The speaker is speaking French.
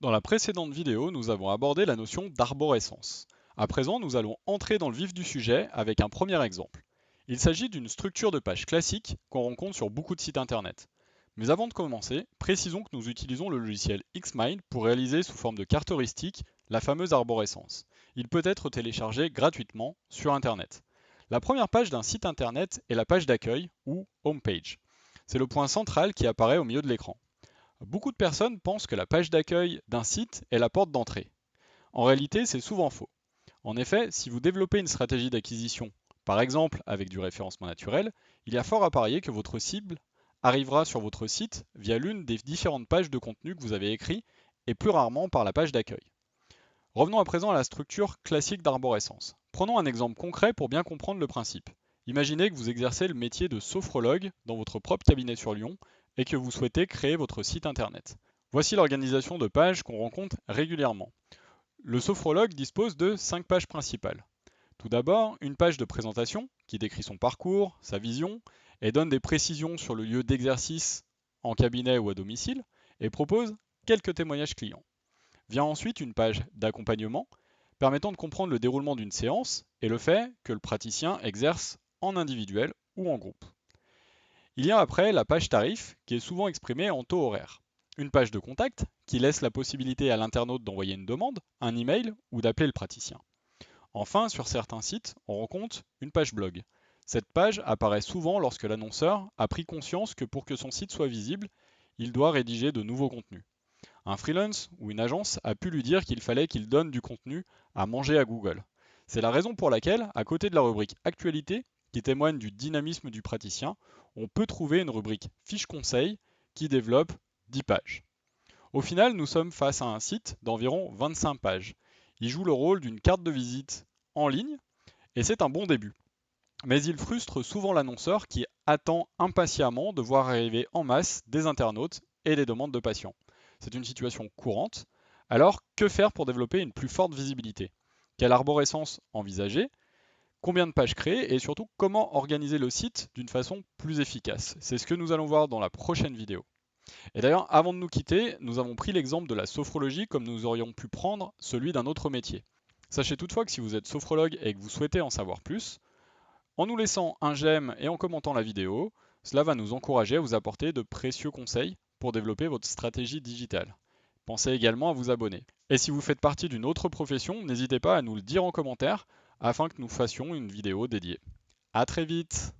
Dans la précédente vidéo, nous avons abordé la notion d'arborescence. À présent, nous allons entrer dans le vif du sujet avec un premier exemple. Il s'agit d'une structure de page classique qu'on rencontre sur beaucoup de sites internet. Mais avant de commencer, précisons que nous utilisons le logiciel Xmind pour réaliser sous forme de carte heuristique la fameuse arborescence. Il peut être téléchargé gratuitement sur internet. La première page d'un site internet est la page d'accueil ou homepage. C'est le point central qui apparaît au milieu de l'écran. Beaucoup de personnes pensent que la page d'accueil d'un site est la porte d'entrée. En réalité, c'est souvent faux. En effet, si vous développez une stratégie d'acquisition, par exemple avec du référencement naturel, il y a fort à parier que votre cible arrivera sur votre site via l'une des différentes pages de contenu que vous avez écrit et plus rarement par la page d'accueil. Revenons à présent à la structure classique d'arborescence. Prenons un exemple concret pour bien comprendre le principe. Imaginez que vous exercez le métier de sophrologue dans votre propre cabinet sur Lyon et que vous souhaitez créer votre site internet. Voici l'organisation de pages qu'on rencontre régulièrement. Le sophrologue dispose de 5 pages principales. Tout d'abord, une page de présentation qui décrit son parcours, sa vision et donne des précisions sur le lieu d'exercice en cabinet ou à domicile et propose quelques témoignages clients. Vient ensuite une page d'accompagnement permettant de comprendre le déroulement d'une séance et le fait que le praticien exerce en individuel ou en groupe. Il y a après la page tarif qui est souvent exprimée en taux horaire. Une page de contact qui laisse la possibilité à l'internaute d'envoyer une demande, un email ou d'appeler le praticien. Enfin, sur certains sites, on rencontre une page blog. Cette page apparaît souvent lorsque l'annonceur a pris conscience que pour que son site soit visible, il doit rédiger de nouveaux contenus. Un freelance ou une agence a pu lui dire qu'il fallait qu'il donne du contenu à manger à Google. C'est la raison pour laquelle, à côté de la rubrique Actualité, qui témoigne du dynamisme du praticien, on peut trouver une rubrique Fiche conseil qui développe 10 pages. Au final, nous sommes face à un site d'environ 25 pages. Il joue le rôle d'une carte de visite en ligne et c'est un bon début. Mais il frustre souvent l'annonceur qui attend impatiemment de voir arriver en masse des internautes et des demandes de patients. C'est une situation courante. Alors, que faire pour développer une plus forte visibilité? Quelle arborescence envisager? Combien de pages créer? Et surtout, comment organiser le site d'une façon plus efficace? C'est ce que nous allons voir dans la prochaine vidéo. Et d'ailleurs, avant de nous quitter, nous avons pris l'exemple de la sophrologie comme nous aurions pu prendre celui d'un autre métier. Sachez toutefois que si vous êtes sophrologue et que vous souhaitez en savoir plus, en nous laissant un j'aime et en commentant la vidéo, cela va nous encourager à vous apporter de précieux conseils pour développer votre stratégie digitale. Pensez également à vous abonner. Et si vous faites partie d'une autre profession, n'hésitez pas à nous le dire en commentaire afin que nous fassions une vidéo dédiée. À très vite!